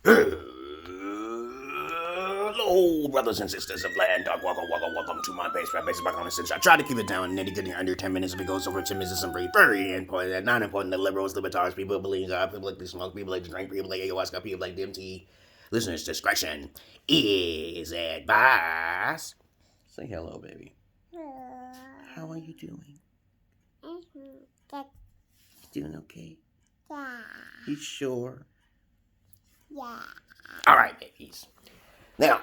Hello, brothers and sisters of land, dog. Welcome to my base. My base is back on the cinch. I try to keep it down, nitty gritty, under 10 minutes if it goes over 10 minutes. Some very important, not important. The liberals, libertarians, people believe God, people like to smoke, people like to drink, people like ayahuasca, people like DMT. Listeners' discretion is advised. Say hello, baby. How are you doing? Good. Doing okay? Yeah. You sure? Yeah. All right, babies. Now,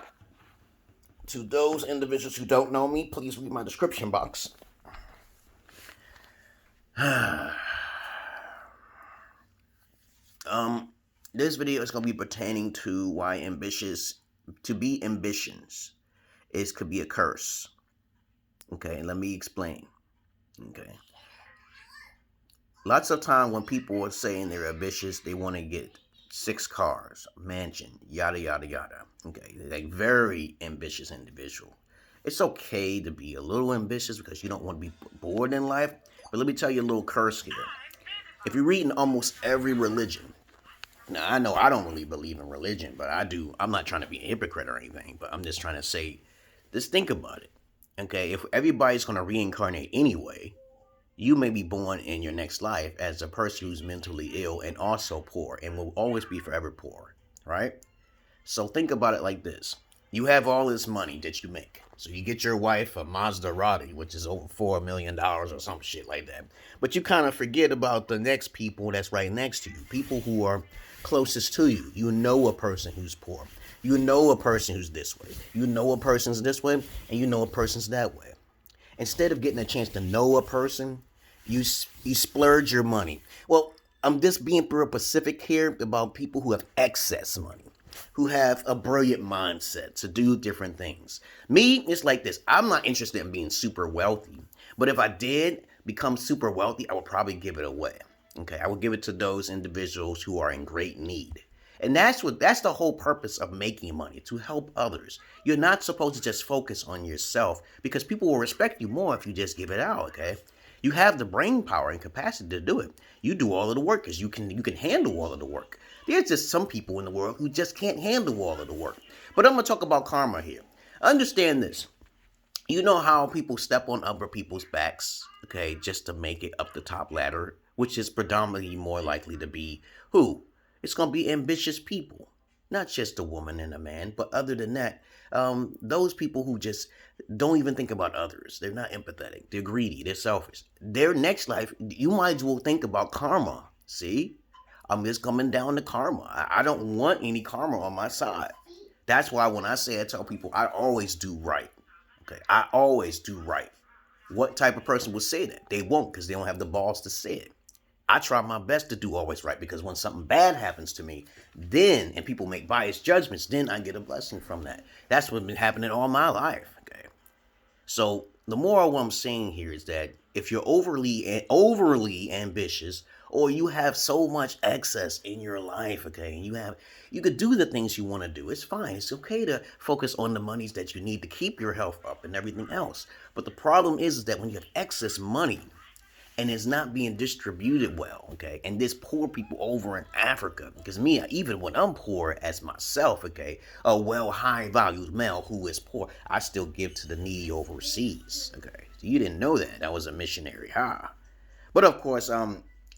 to those individuals who don't know me, please read my description box. This video is going to be pertaining to why to be ambitious could be a curse. Okay, let me explain. Okay. Lots of time when people are saying they're ambitious, they want to get 6 cars, mansion, yada, yada, yada. Okay, they're like very ambitious individual. It's okay to be a little ambitious because you don't want to be bored in life. But let me tell you a little curse here. If you read in almost every religion, now I know I don't really believe in religion, but I do. I'm not trying to be a hypocrite or anything, but I'm just trying to say, just think about it. Okay, if everybody's going to reincarnate anyway, you may be born in your next life as a person who's mentally ill and also poor and will always be forever poor, right? So think about it like this. You have all this money that you make. So you get your wife a Maserati, which is over $4 million or some shit like that. But you kind of forget about the next people that's right next to you. People who are closest to you. You know a person who's poor. You know a person who's this way. You know a person's this way, and you know a person's that way. Instead of getting a chance to know a person, you splurge your money. Well, I'm just being real specific here about people who have excess money, who have a brilliant mindset to do different things. Me, it's like this. I'm not interested in being super wealthy, but if I did become super wealthy, I would probably give it away. Okay, I would give it to those individuals who are in great need. And that's the whole purpose of making money, to help others. You're not supposed to just focus on yourself because people will respect you more if you just give it out, okay? You have the brain power and capacity to do it. You do all of the work because you can handle all of the work. There's just some people in the world who just can't handle all of the work. But I'm going to talk about karma here. Understand this. You know how people step on other people's backs, okay, just to make it up the top ladder, which is predominantly more likely to be who? It's going to be ambitious people. Not just a woman and a man, but other than that, those people who just don't even think about others. They're not empathetic. They're greedy. They're selfish. Their next life, you might as well think about karma. See? I'm just coming down to karma. I don't want any karma on my side. That's why when I tell people, I always do right. Okay, I always do right. What type of person would say that? They won't because they don't have the balls to say it. I try my best to do always right because when something bad happens to me, and people make biased judgments, then I get a blessing from that. That's what's been happening all my life. Okay. So the moral what I'm saying here is that if you're overly ambitious, or you have so much excess in your life, okay, and you could do the things you want to do, it's fine. It's okay to focus on the monies that you need to keep your health up and everything else. But the problem is that when you have excess money, and it's not being distributed well, okay? And there's poor people over in Africa, because me, even when I'm poor as myself, okay, a high-valued male who is poor, I still give to the needy overseas, okay? So you didn't know that. That was a missionary, huh? But of course,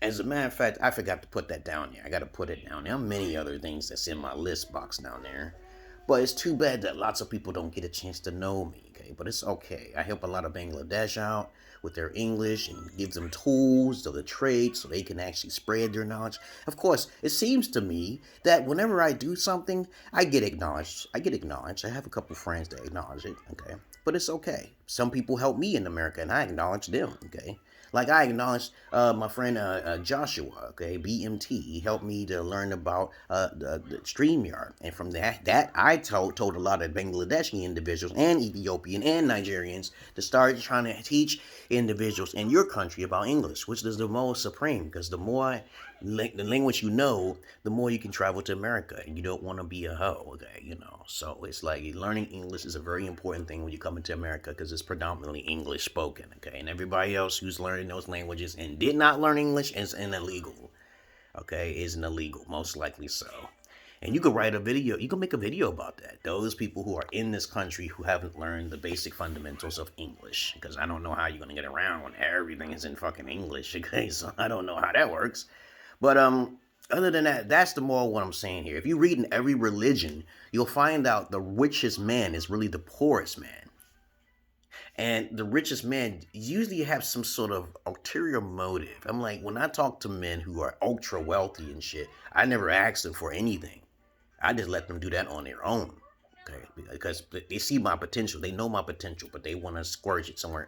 as a matter of fact, I forgot to put that down there. I got to put it down there. Many other things that's in my list box down there. But it's too bad that lots of people don't get a chance to know me, okay? But it's okay. I help a lot of Bangladesh out with their English and gives them tools to the trade so they can actually spread their knowledge. Of course, it seems to me that whenever I do something, I get acknowledged. I have a couple friends that acknowledge it, okay? But it's okay. Some people help me in America and I acknowledge them, okay? Like I acknowledged my friend Joshua, okay, BMT. He helped me to learn about the StreamYard. And from that I told a lot of Bangladeshi individuals and Ethiopian and Nigerians to start trying to teach individuals in your country about English, which is the most supreme, because the more the language you know, the more you can travel to America, and you don't want to be a hoe, okay, you know. So it's like learning English is a very important thing when you come into America because it's predominantly English spoken, okay. And everybody else who's learning those languages and did not learn English is illegal, okay, is illegal, most likely so. And you could write a video, you can make a video about that. Those people who are in this country who haven't learned the basic fundamentals of English. Because I don't know how you're going to get around when everything is in fucking English. Okay, so I don't know how that works. But other than that, that's the moral what I'm saying here. If you read in every religion, you'll find out the richest man is really the poorest man. And the richest man usually have some sort of ulterior motive. I'm like, when I talk to men who are ultra wealthy and shit, I never ask them for anything. I just let them do that on their own. Okay, because they see my potential, they know my potential, but they want to spurge it somewhere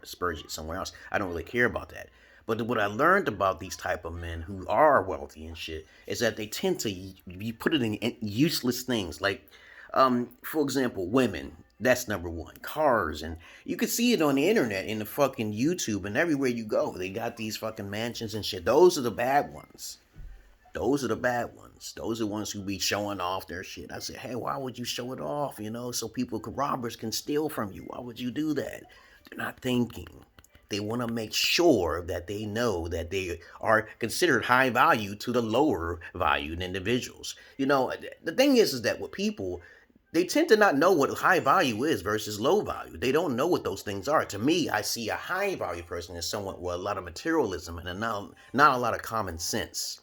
else. I don't really care about that. But what I learned about these type of men who are wealthy and shit is that they tend to you put it in useless things. Like, for example, women. That's number one. Cars, and you can see it on the internet, in the fucking YouTube, and everywhere you go. They got these fucking mansions and shit. Those are the bad ones. Those are the bad ones. Those are the ones who be showing off their shit. I said, hey, why would you show it off? You know, so robbers can steal from you. Why would you do that? They're not thinking. They want to make sure that they know that they are considered high value to the lower valued individuals. You know, the thing is that with people, they tend to not know what high value is versus low value. They don't know what those things are. To me, I see a high value person as someone with a lot of materialism and not a lot of common sense.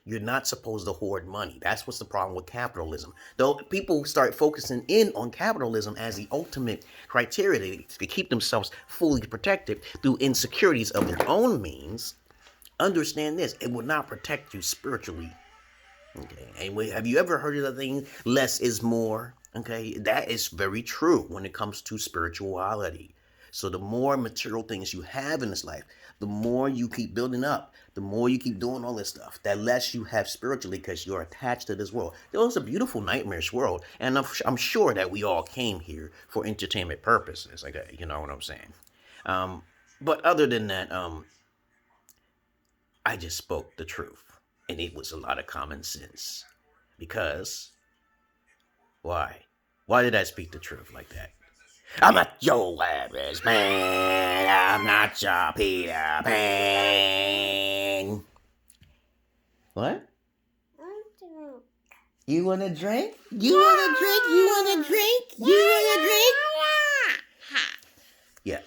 You're not supposed to hoard money. That's what's the problem with capitalism. Though people start focusing in on capitalism as the ultimate criteria to keep themselves fully protected through insecurities of their own means, understand this, it will not protect you spiritually. Okay, and have you ever heard of the thing, less is more? Okay, that is very true when it comes to spirituality. So the more material things you have in this life, the more you keep building up, the more you keep doing all this stuff, that less you have spiritually because you're attached to this world. It was a beautiful, nightmarish world, and I'm sure that we all came here for entertainment purposes. Okay, you know what I'm saying? But other than that, I just spoke the truth, and it was a lot of common sense. Because why? Why did I speak the truth like that? I'm not your average man. I'm not your Peter Pan. What? You want a drink? You want a drink? You want a drink? You want a drink? Yeah.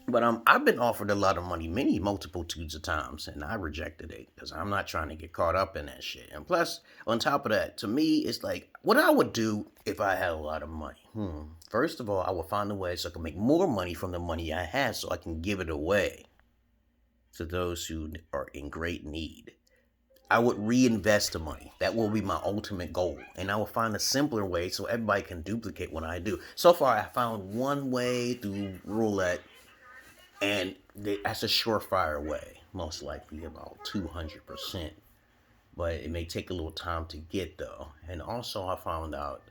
But I've been offered a lot of money multitudes of times, and I rejected it because I'm not trying to get caught up in that shit. And plus, on top of that, to me, it's like what I would do if I had a lot of money. First of all, I would find a way so I can make more money from the money I have, so I can give it away to those who are in great need. I would reinvest the money. That will be my ultimate goal. And I will find a simpler way so everybody can duplicate what I do. So far, I found one way through roulette. And that's a surefire way, most likely about 200%. But it may take a little time to get, though. And also, I found out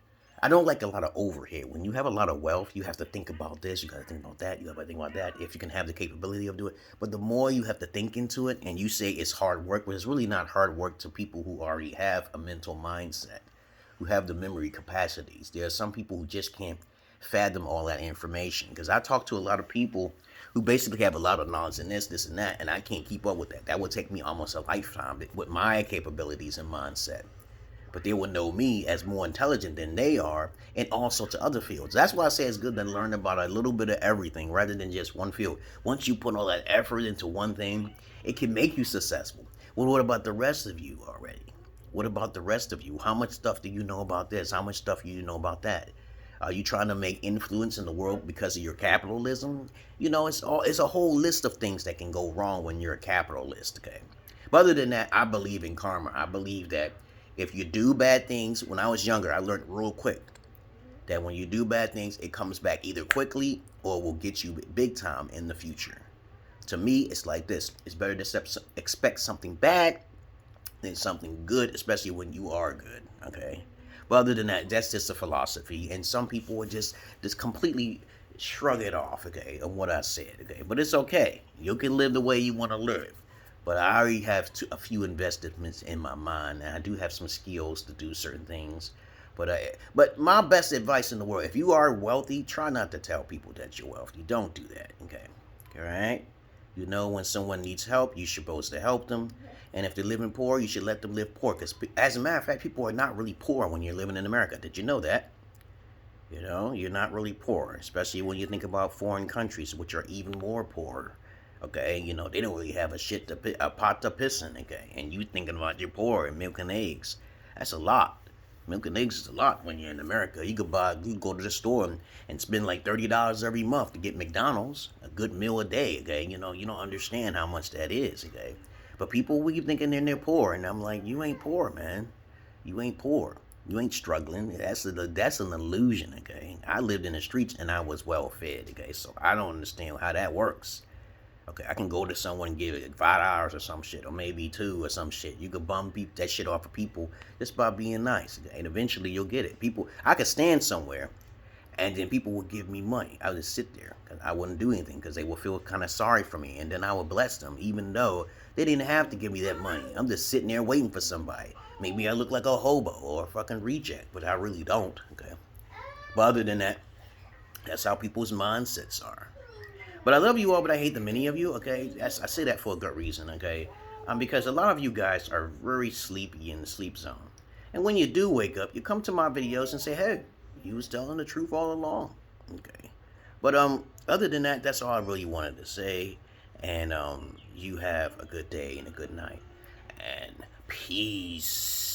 I don't like a lot of overhead. When you have a lot of wealth, you have to think about this, you got to think about that, you got to think about that, if you can have the capability of doing it. But the more you have to think into it, and you say it's hard work, but it's really not hard work to people who already have a mental mindset, who have the memory capacities. There are some people who just can't fathom all that information. Because I talk to a lot of people who basically have a lot of knowledge in this, and that, and I can't keep up with that. That would take me almost a lifetime with my capabilities and mindset. But they would know me as more intelligent than they are, and also to other fields. That's why I say it's good to learn about a little bit of everything rather than just one field. Once you put all that effort into one thing, it can make you successful. Well, what about the rest of you already? What about the rest of you? How much stuff do you know about this? How much stuff do you know about that? Are you trying to make influence in the world because of your capitalism? You know, it's a whole list of things that can go wrong when you're a capitalist, okay? But other than that, I believe in karma. I believe that if you do bad things, when I was younger, I learned real quick that when you do bad things, it comes back either quickly or will get you big time in the future. To me, it's like this. It's better to expect something bad than something good, especially when you are good, okay? But other than that, that's just a philosophy. And some people would just completely shrug it off, okay, of what I said, okay? But it's okay. You can live the way you want to live. But I already have a few investments in my mind, and I do have some skills to do certain things. But my best advice in the world, if you are wealthy, try not to tell people that you're wealthy. Don't do that, okay? All right? You know, when someone needs help, you're supposed to help them. And if they're living poor, you should let them live poor. Because, as a matter of fact, people are not really poor when you're living in America. Did you know that? You know, you're not really poor, especially when you think about foreign countries, which are even more poor. Okay, you know, they don't really have a pot to piss in, okay? And you thinking about you're poor and milk and eggs. That's a lot. Milk and eggs is a lot when you're in America. You go to the store and spend like $30 every month to get McDonald's, a good meal a day, okay? You know, you don't understand how much that is, okay? But people we keep thinking they're poor, and I'm like, you ain't poor, man. You ain't poor. You ain't struggling. That's an illusion, okay? I lived in the streets and I was well fed, okay? So I don't understand how that works. Okay, I can go to someone and give it $5 or some shit, or maybe two or some shit. You could bum that shit off of people just by being nice, okay? And eventually you'll get it. People, I could stand somewhere, and then people would give me money. I would just sit there because I wouldn't do anything because they would feel kind of sorry for me, and then I would bless them, even though they didn't have to give me that money. I'm just sitting there waiting for somebody. Maybe I look like a hobo or a fucking reject, but I really don't. Okay, but other than that, that's how people's mindsets are. But I love you all, but I hate the many of you. Okay, I say that for a good reason. Okay, because a lot of you guys are very sleepy in the sleep zone, and when you do wake up, you come to my videos and say, "Hey, you was telling the truth all along." Okay, but other than that, that's all I really wanted to say. And you have a good day and a good night, and peace.